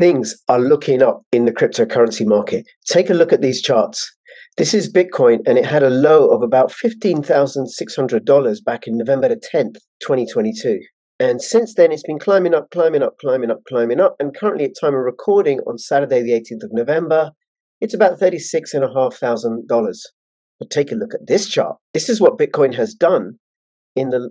Things are looking up in the cryptocurrency market. Take a look at these charts. This is Bitcoin, and it had a low of about $15,600 back in November the 10th, 2022. And since then, it's been climbing up, climbing up, climbing up, climbing up. And currently, at time of recording on Saturday, the 18th of November, it's about $36,500. But take a look at this chart. This is what Bitcoin has done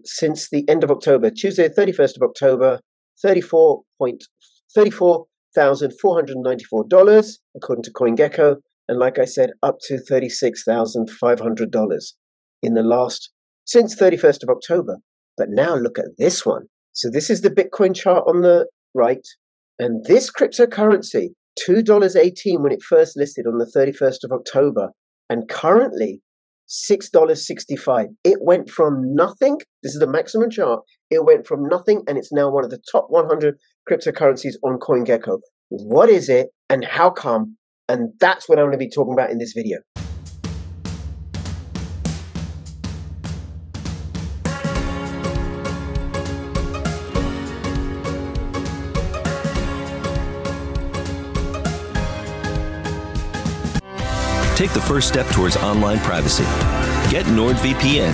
since the end of October, Tuesday, 31st of October, $34,494, according to CoinGecko, and like I said, up to $36,500 since 31st of October. But now look at this one. So this is the Bitcoin chart on the right, and this cryptocurrency, $2.18 when it first listed on the 31st of October, and currently $6.65. It went from nothing. This is the maximum chart. It went from nothing, and it's now one of the top 100 cryptocurrencies on CoinGecko. What is it, and how come? And that's what I'm going to be talking about in this video. Take the first step towards online privacy. Get NordVPN.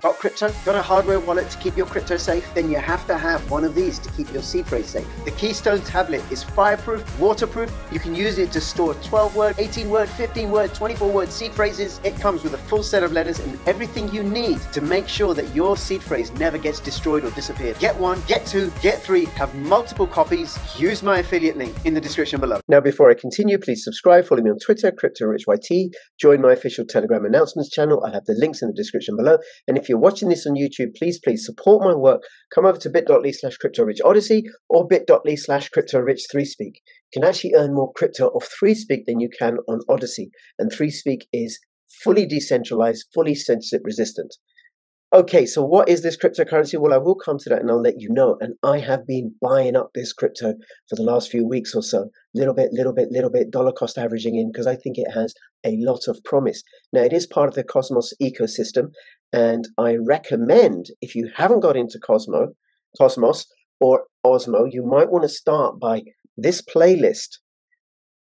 Got crypto? Got a hardware wallet to keep your crypto safe? Then you have to have one of these to keep your seed phrase safe. The Keystone tablet is fireproof, waterproof. You can use it to store 12-word, 18-word, 15-word, 24-word seed phrases. It comes with a full set of letters and everything you need to make sure that your seed phrase never gets destroyed or disappeared. Get one, get two, get three, have multiple copies. Use my affiliate link in the description below. Now, before I continue, please subscribe, follow me on Twitter, CryptoRichYT, join my official Telegram announcements channel. I'll have the links in the description below. And if you're watching this on YouTube, please support my work. Come over to bit.ly/CryptoRichOdyssey or bit.ly/CryptoRich3Speak. You can actually earn more crypto off 3Speak than you can on Odyssey. And 3Speak is fully decentralized, fully censorship resistant. Okay, so what is this cryptocurrency? Well, I will come to that and I'll let you know. And I have been buying up this crypto for the last few weeks or so. Little bit, dollar cost averaging in, because I think it has a lot of promise. Now, it is part of the Cosmos ecosystem. And I recommend, if you haven't got into Cosmos or Osmo, you might want to start by this playlist.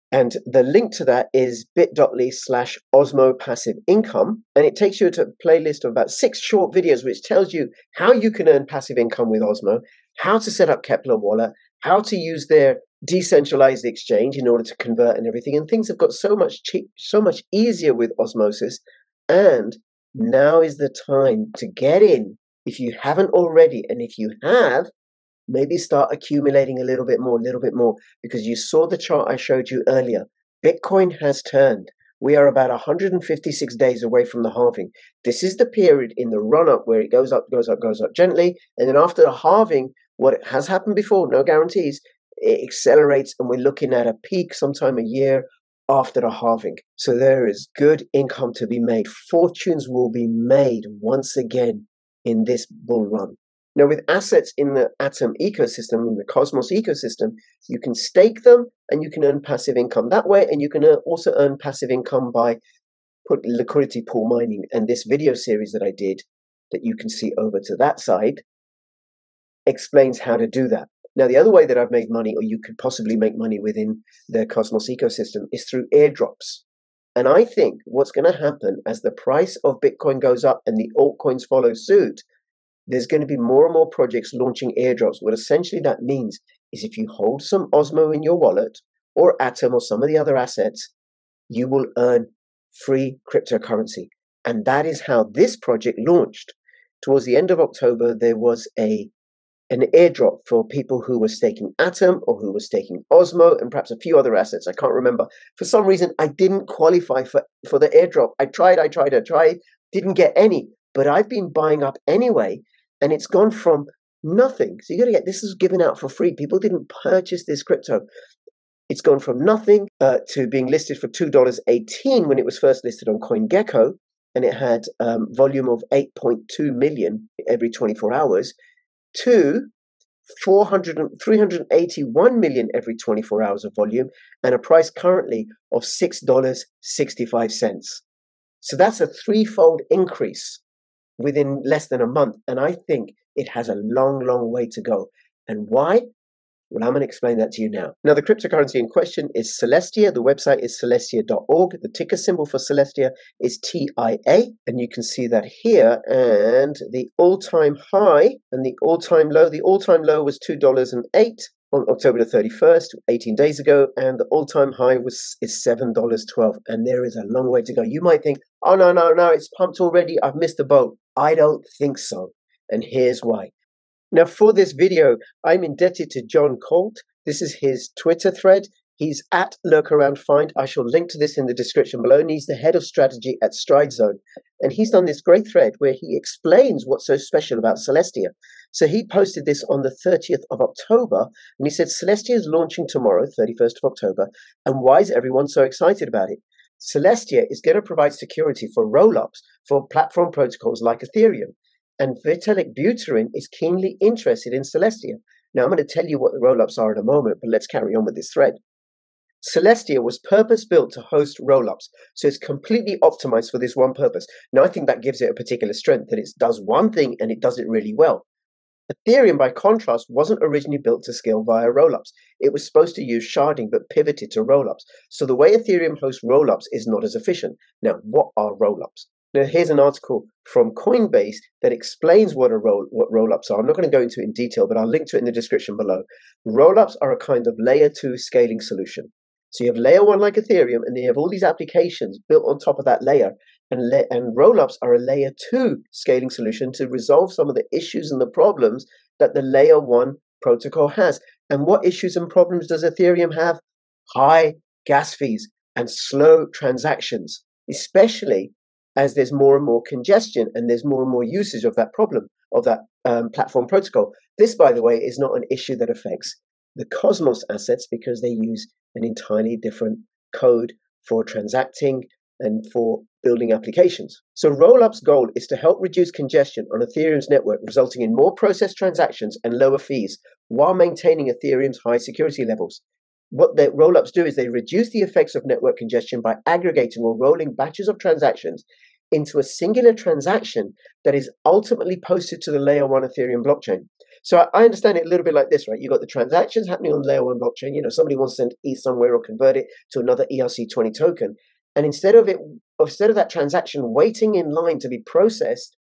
And the link to that is bit.ly/Osmo passive income. And it takes you to a playlist of about 6 short videos, which tells you how you can earn passive income with Osmo, how to set up Kepler Wallet, how to use their decentralized exchange in order to convert and everything. And things have got so much easier with osmosis. And now is the time to get in if you haven't already. And if you have, maybe start accumulating a little bit more, because you saw the chart I showed you earlier. Bitcoin has turned. We are about 156 days away from the halving. This is the period in the run-up where it goes up gently. And then after the halving, what has happened before, no guarantees, it accelerates and we're looking at a peak sometime a year after the halving. So there is good income to be made. Fortunes will be made once again in this bull run. Now, with assets in the Atom ecosystem, in the Cosmos ecosystem, you can stake them and you can earn passive income that way. And you can also earn passive income by liquidity pool mining. And this video series that I did, that you can see over to that side, explains how to do that. Now, the other way that I've made money, or you could possibly make money within the Cosmos ecosystem, is through airdrops. And I think what's going to happen as the price of Bitcoin goes up and the altcoins follow suit, there's going to be more and more projects launching airdrops. What essentially that means is if you hold some Osmo in your wallet or Atom or some of the other assets, you will earn free cryptocurrency. And that is how this project launched. Towards the end of October, there was an airdrop for people who were staking Atom or who were staking Osmo and perhaps a few other assets. I can't remember. For some reason, I didn't qualify for the airdrop. I tried, didn't get any, but I've been buying up anyway. And it's gone from nothing. So you got to get, this is given out for free. People didn't purchase this crypto. It's gone from nothing to being listed for $2.18 when it was first listed on CoinGecko. And it had volume of 8.2 million every 24 hours to 381 million every 24 hours of volume and a price currently of $6.65. So that's a threefold increase within less than a month. And I think it has a long way to go. And why? Well, I'm going to explain that to you now. Now, the cryptocurrency in question is Celestia. The website is celestia.org. The ticker symbol for Celestia is TIA, and you can see that here. And the all-time high and the all-time low. The all-time low was $2.08 on October the 31st, 18 days ago, and the all-time high is $7.12. And there is a long way to go. You might think, oh, no, it's pumped already. I've missed the boat. I don't think so. And here's why. Now, for this video, I'm indebted to John Colt. This is his Twitter thread. He's at LurkAroundFind. I shall link to this in the description below. And he's the head of strategy at StrideZone. And he's done this great thread where he explains what's so special about Celestia. So he posted this on the 30th of October. And he said, Celestia is launching tomorrow, 31st of October. And why is everyone so excited about it? Celestia is going to provide security for rollups for platform protocols like Ethereum. And Vitalik Buterin is keenly interested in Celestia. Now, I'm going to tell you what the rollups are in a moment, but let's carry on with this thread. Celestia was purpose-built to host rollups, so it's completely optimized for this one purpose. Now, I think that gives it a particular strength, that it does one thing and it does it really well. Ethereum, by contrast, wasn't originally built to scale via rollups. It was supposed to use sharding, but pivoted to rollups. So the way Ethereum hosts rollups is not as efficient. Now, what are rollups? Now, here's an article from Coinbase that explains what rollups are. I'm not going to go into it in detail, but I'll link to it in the description below. Rollups are a kind of layer 2 scaling solution. So you have layer 1 like Ethereum, and then you have all these applications built on top of that layer. And rollups are a layer 2 scaling solution to resolve some of the issues and the problems that the layer 1 protocol has. And what issues and problems does Ethereum have? High gas fees and slow transactions, especially as there's more and more congestion and there's more and more usage of that problem, of that platform protocol. This, by the way, is not an issue that affects the Cosmos assets because they use an entirely different code for transacting and for building applications. So Rollups' goal is to help reduce congestion on Ethereum's network, resulting in more processed transactions and lower fees, while maintaining Ethereum's high security levels. What the rollups do is they reduce the effects of network congestion by aggregating or rolling batches of transactions into a singular transaction that is ultimately posted to the layer 1 Ethereum blockchain. So I understand it a little bit like this, right? You've got the transactions happening on layer 1 blockchain. You know, somebody wants to send ETH somewhere or convert it to another ERC20 token. And instead of that transaction waiting in line to be processed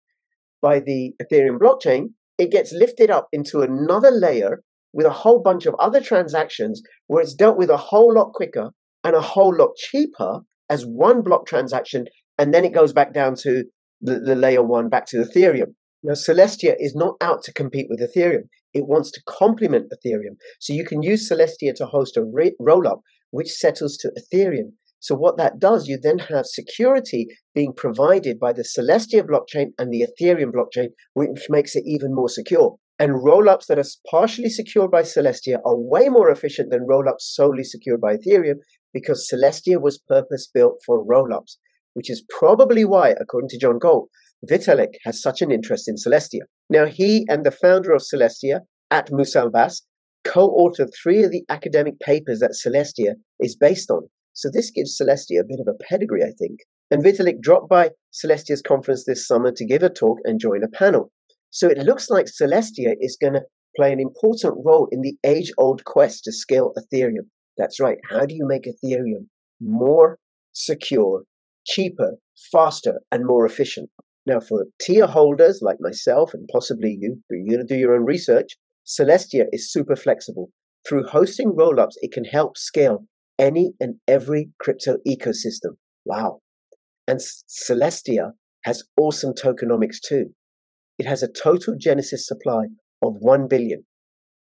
by the Ethereum blockchain, it gets lifted up into another layer with a whole bunch of other transactions where it's dealt with a whole lot quicker and a whole lot cheaper as one block transaction, and then it goes back down to the layer 1, back to Ethereum. Now, Celestia is not out to compete with Ethereum. It wants to complement Ethereum. So you can use Celestia to host a rollup which settles to Ethereum. So what that does, you then have security being provided by the Celestia blockchain and the Ethereum blockchain, which makes it even more secure. And rollups that are partially secured by Celestia are way more efficient than rollups solely secured by Ethereum, because Celestia was purpose-built for rollups, which is probably why, according to John Gold, Vitalik has such an interest in Celestia. Now, he and the founder of Celestia, at Musalbas, co-authored 3 of the academic papers that Celestia is based on. So this gives Celestia a bit of a pedigree, I think. And Vitalik dropped by Celestia's conference this summer to give a talk and join a panel. So it looks like Celestia is going to play an important role in the age-old quest to scale Ethereum. That's right. How do you make Ethereum more secure, cheaper, faster, and more efficient? Now, for tier holders like myself and possibly you, for you to do your own research, Celestia is super flexible. Through hosting rollups, it can help scale any and every crypto ecosystem. Wow. And Celestia has awesome tokenomics too. It has a total Genesis supply of 1 billion.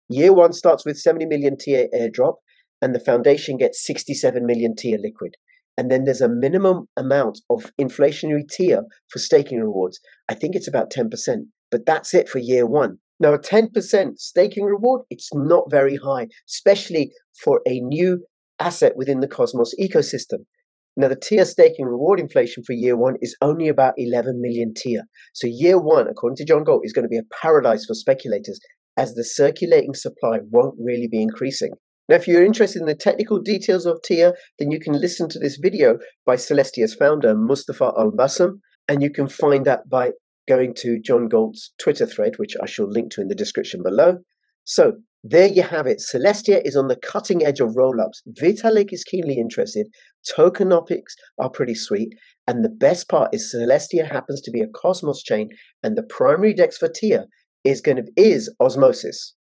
Year 1 starts with 70 million TIA airdrop, and the foundation gets 67 million TIA liquid. And then there's a minimum amount of inflationary TIA for staking rewards. I think it's about 10%, but that's it for year 1. Now, a 10% staking reward, it's not very high, especially for a new asset within the Cosmos ecosystem. Now, the TIA staking reward inflation for year 1 is only about 11 million TIA. So year 1, according to John Gold, is going to be a paradise for speculators, as the circulating supply won't really be increasing. Now, if you're interested in the technical details of TIA, then you can listen to this video by Celestia's founder, Mustafa Al-Bassam, and you can find that by going to John Gold's Twitter thread, which I shall link to in the description below. So There you have it. Celestia is on the cutting edge of roll-ups. Vitalik is keenly interested. Tokenomics are pretty sweet. And the best part is Celestia happens to be a Cosmos chain, and the primary DEX for TIA is Osmosis.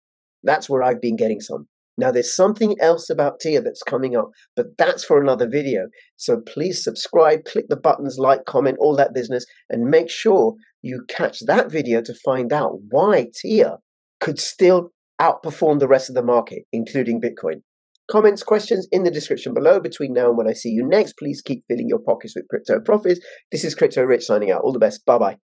That's where I've been getting some. Now there's something else about TIA that's coming up, but that's for another video. So please subscribe, click the buttons, like, comment, all that business, and make sure you catch that video to find out why TIA could still outperform the rest of the market, including Bitcoin. Comments, questions in the description below. Between now and when I see you next, please keep filling your pockets with crypto profits. This is Crypto Rich signing out. All the best. Bye-bye.